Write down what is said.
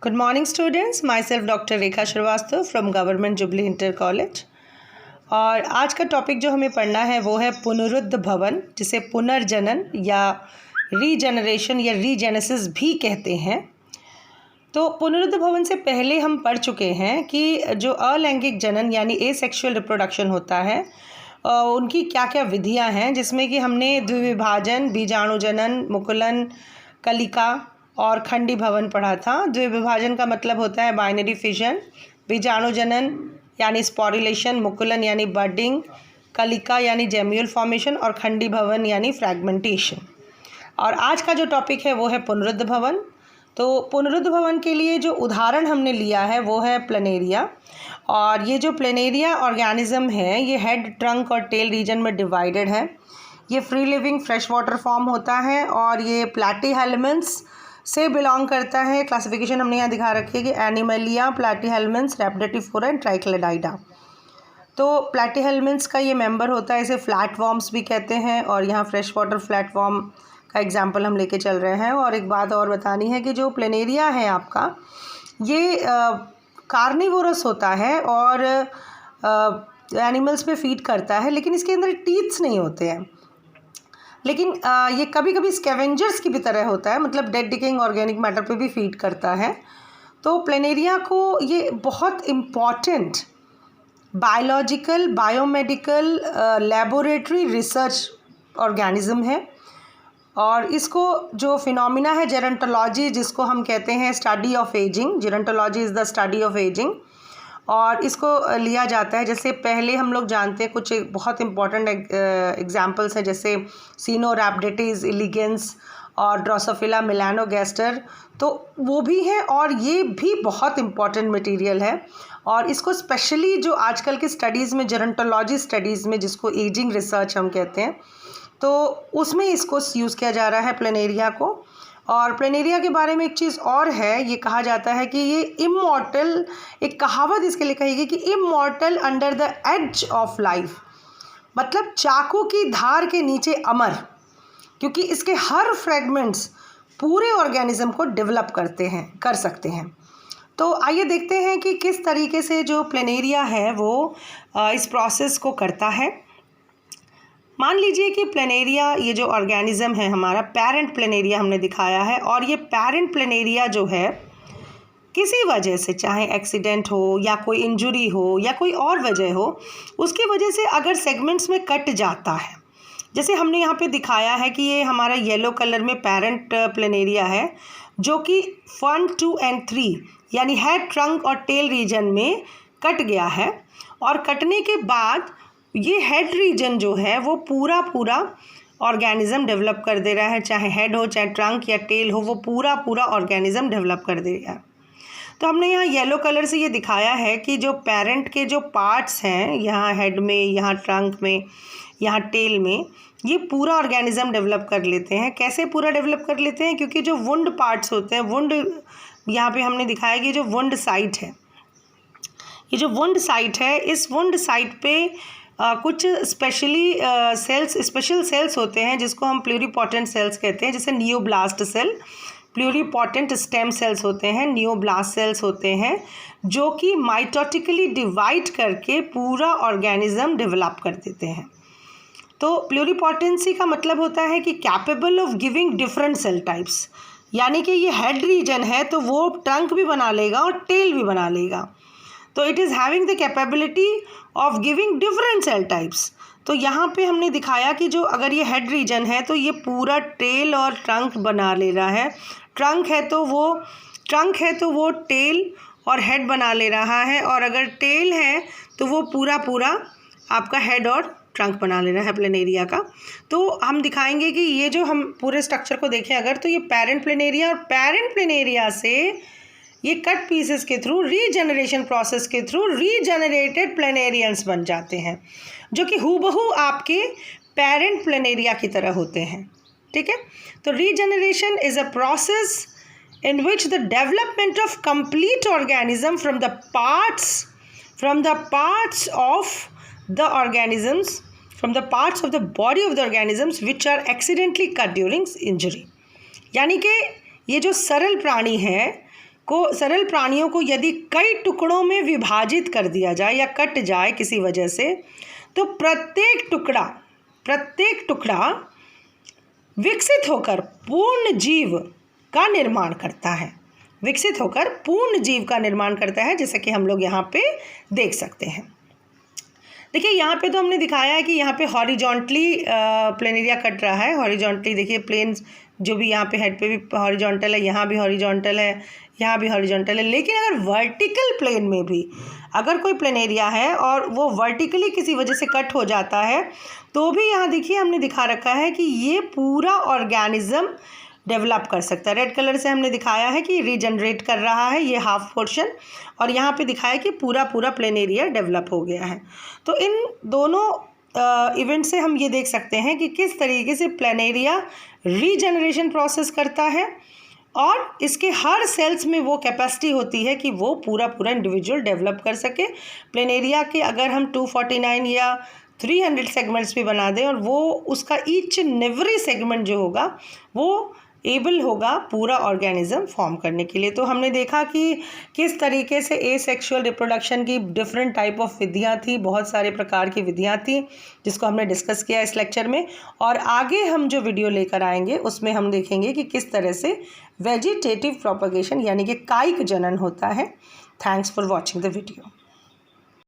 Good morning students, myself Dr. Rekha Srivastava from government jubilee inter college. और आज का topic जो हमें पढ़ना है वो है पुनरुद्ध भवन, जिसे पुनर्जनन या रीजनरेशन या रीजेनेसिस भी कहते हैं। तो पुनरुद्ध भवन से पहले हम पढ़ चुके हैं कि जो अलैंगिक जनन यानी एसेक्सुअल रिप्रोडक्शन होता है उनकी क्या क्या विधियां हैं, जिसमें कि हमने द्विविभाजन, बीजाणुजनन, मुकुलन, कलिका और खंडी भवन पढ़ा था। द्विविभाजन का मतलब होता है बाइनरी फिजन, बीजाणुजनन यानी स्पॉरिलेशन, मुकुलन यानी बडिंग, कलिका यानी जेम्यूल फॉर्मेशन और खंडी भवन यानी फ्रैगमेंटेशन। और आज का जो टॉपिक है वो है पुनरुद्ध भवन। तो पुनरुद्ध भवन के लिए जो उदाहरण हमने लिया है वो है प्लेनेरिया। और ये जो प्लेनेरिया ऑर्गेनिज्म है ये हेड, ट्रंक और टेल रीजन में डिवाइडेड है। ये free living fresh water form होता है और ये प्लैटीहेल्मिन्थ्स से बिलोंग करता है। क्लासिफिकेशन हमने यहाँ दिखा रखी है कि एनिमलिया, प्लैटीहेल्मिन्थ्स, रैप्डेटिफोरा एंड ट्राइक्लेडाइडा। तो प्लैटीहेल्मिन्थ्स का ये मेंबर होता है, इसे फ्लैट वॉर्म्स भी कहते हैं। और यहाँ फ्रेश वाटर फ्लैट वॉर्म का एग्जाम्पल हम लेके चल रहे हैं। और एक बात और बतानी है कि जो प्लेनेरिया है आपका ये कार्निवोरस होता है और एनिमल्स पे फीड करता है, लेकिन इसके अंदर टीथ्स नहीं होते हैं। लेकिन ये कभी कभी स्कैवेंजर्स की भी तरह होता है, मतलब डेड डिकेइंग ऑर्गेनिक मैटर पे भी फीड करता है। तो प्लेनेरिया को ये बहुत important biological, biomedical, laboratory research organism है। और इसको जो फिनोमिना है जेरंटोलॉजी, जिसको हम कहते हैं study of ageing, gerontology is the study of ageing, और इसको लिया जाता है। जैसे पहले हम लोग जानते हैं कुछ बहुत इंपॉर्टेंट एग्जांपल्स हैं, जैसे सिनोरैप्टिस इलिगेंस और ड्रोसोफिला मेलानोगैस्टर, तो वो भी है और ये भी बहुत इंपॉर्टेंट मटेरियल है। और इसको स्पेशली जो आजकल की स्टडीज़ में, जेरंटोलॉजी स्टडीज़ में, जिसको एजिंग रिसर्च हम कहते हैं, तो उसमें इसको यूज़ किया जा रहा है प्लेनेरिया को। और प्लेनेरिया के बारे में एक चीज़ और है, ये कहा जाता है कि ये इमॉर्टल, एक कहावत इसके लिए कही गई कि immortal under the edge of life, मतलब चाकू की धार के नीचे अमर, क्योंकि इसके हर फ्रेगमेंट्स पूरे ऑर्गेनिज्म को डेवलप कर सकते हैं। तो आइए देखते हैं कि किस तरीके से जो प्लेनेरिया है वो इस प्रोसेस को करता है। मान लीजिए कि प्लेनेरिया, ये जो ऑर्गेनिज्म है हमारा, पेरेंट प्लेनेरिया हमने दिखाया है, और ये पेरेंट प्लेनेरिया जो है किसी वजह से, चाहे एक्सीडेंट हो या कोई इंजुरी हो या कोई और वजह हो, उसकी वजह से अगर सेगमेंट्स में कट जाता है, जैसे हमने यहाँ पे दिखाया है कि ये हमारा येलो कलर में पेरेंट प्लेनेरिया है, जो कि 1, 2 और 3 यानी हेड, ट्रंक और टेल रीजन में कट गया है। और कटने के बाद ये हेड रीजन जो है वो पूरा ऑर्गेनिज्म डेवलप कर दे रहा है, चाहे हेड हो, चाहे ट्रंक या टेल हो, वो पूरा ऑर्गेनिज्म डेवलप कर दे रहा है। तो हमने यहाँ येलो कलर से ये दिखाया है कि जो पेरेंट के जो पार्ट्स हैं, यहाँ हेड में, यहाँ ट्रंक में, यहाँ टेल में, ये पूरा ऑर्गेनिज्म डेवलप कर लेते हैं। कैसे पूरा डेवलप कर लेते हैं? क्योंकि जो वुंड पार्ट्स होते हैं, वुंड यहाँ पे हमने दिखाया कि जो वुंड साइट है, ये जो वुंड साइट है, इस वुंड साइट पे कुछ स्पेशल सेल्स होते हैं, जिसको हम प्लूरिपोटेंट सेल्स कहते हैं, जैसे नियोब्लास्ट सेल, प्लूरिपोटेंट स्टेम सेल्स होते हैं, नियोब्लास्ट सेल्स होते हैं, जो कि माइटोटिकली डिवाइड करके पूरा ऑर्गेनिज्म डेवलप कर देते हैं। तो प्लूरिपोटेंसी का मतलब होता है कि capable of giving different cell types, यानी कि ये हेड रीजन है तो वो ट्रंक भी बना लेगा और टेल भी बना लेगा। तो it is having the capability of giving different cell types. तो यहाँ पे हमने दिखाया कि जो अगर ये हेड रीजन है तो ये पूरा टेल और ट्रंक बना ले रहा है, ट्रंक है तो वो टेल और हेड बना ले रहा है, और अगर टेल है तो वो पूरा आपका हेड और ट्रंक बना ले रहा है प्लेनेरिया का। तो हम दिखाएंगे कि ये जो हम पूरे स्ट्रक्चर को देखें अगर, तो ये पेरेंट प्लेनेरिया, और पेरेंट प्लेनेरिया से ये कट पीसेस के थ्रू, रीजनरेशन प्रोसेस के थ्रू रीजनरेटेड प्लेनेरियंस बन जाते हैं, जो कि हूबहू आपके पेरेंट प्लेनेरिया की तरह होते हैं। ठीक है, तो regeneration is a process in which the development of complete organism from the parts of the organisms, from the parts of the body of the organisms which are accidentally cut during injury. यानी कि ये जो सरल प्राणी है सरल प्राणियों को यदि कई टुकड़ों में विभाजित कर दिया जाए या कट जाए किसी वजह से, तो प्रत्येक टुकड़ा विकसित होकर पूर्ण जीव का निर्माण करता है, जैसा कि हम लोग यहाँ पे देख सकते हैं। देखिए यहाँ पे तो हमने दिखाया है कि यहाँ पे हॉरिजॉन्टली प्लेनेरिया कट रहा है। हॉरिजॉन्टली देखिए, प्लेन जो भी यहाँ पे हेड पे भी हॉरिजॉन्टल है, यहाँ भी हॉरिजॉन्टल है, यहाँ भी हॉरिजॉन्टल है। लेकिन अगर वर्टिकल प्लेन में भी अगर कोई प्लेनेरिया है और वो वर्टिकली किसी वजह से कट हो जाता है, तो भी यहाँ देखिए हमने दिखा रखा है कि ये पूरा ऑर्गेनिज्म डेवलप कर सकता है। रेड कलर से हमने दिखाया है कि रीजनरेट कर रहा है ये हाफ पोर्शन, और यहाँ पे दिखाया कि पूरा प्लेनेरिया डेवलप हो गया है। तो इन दोनों इवेंट से हम ये देख सकते हैं कि किस तरीके से प्लेनेरिया रीजनरेशन प्रोसेस करता है, और इसके हर सेल्स में वो कैपेसिटी होती है कि वो पूरा इंडिविजुअल डेवलप कर सके। प्लेनेरिया के अगर हम 249 या 300 सेगमेंट्स भी बना दें, और वो उसका ईच एंड एवरी सेगमेंट जो होगा वो एबल होगा पूरा ऑर्गेनिज्म फॉर्म करने के लिए। तो हमने देखा कि किस तरीके से एसेक्सुअल रिप्रोडक्शन की डिफरेंट टाइप ऑफ विधियाँ थी, बहुत सारे प्रकार की विधियाँ थी, जिसको हमने डिस्कस किया इस लेक्चर में। और आगे हम जो वीडियो लेकर आएंगे उसमें हम देखेंगे कि किस तरह से वेजिटेटिव प्रोपगेशन यानी कि कायिक जनन होता है। Thanks for watching the video.